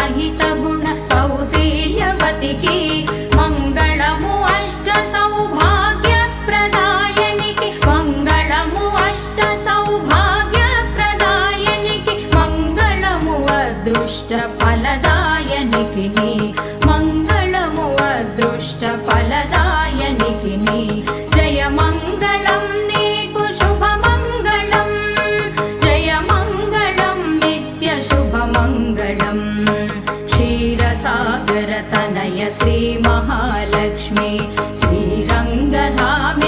సహిత గుణ సౌశీల్యవతికి మంగళము అష్ట సౌభాగ్య ప్రదాయనికి మంగళము అష్ట సౌభాగ్య ప్రదాయనికి మంగళము అదృష్ట ఫలదాయనికి మంగళము అదృష్ట ఫలదాయనికి జయ మంగళం నీకు శుభమంగళం జయ మంగళం నిత్య శుభమంగళం క్షీరసాగర తనయ శ్రీ మహాలక్ష్మి శ్రీరంగధామ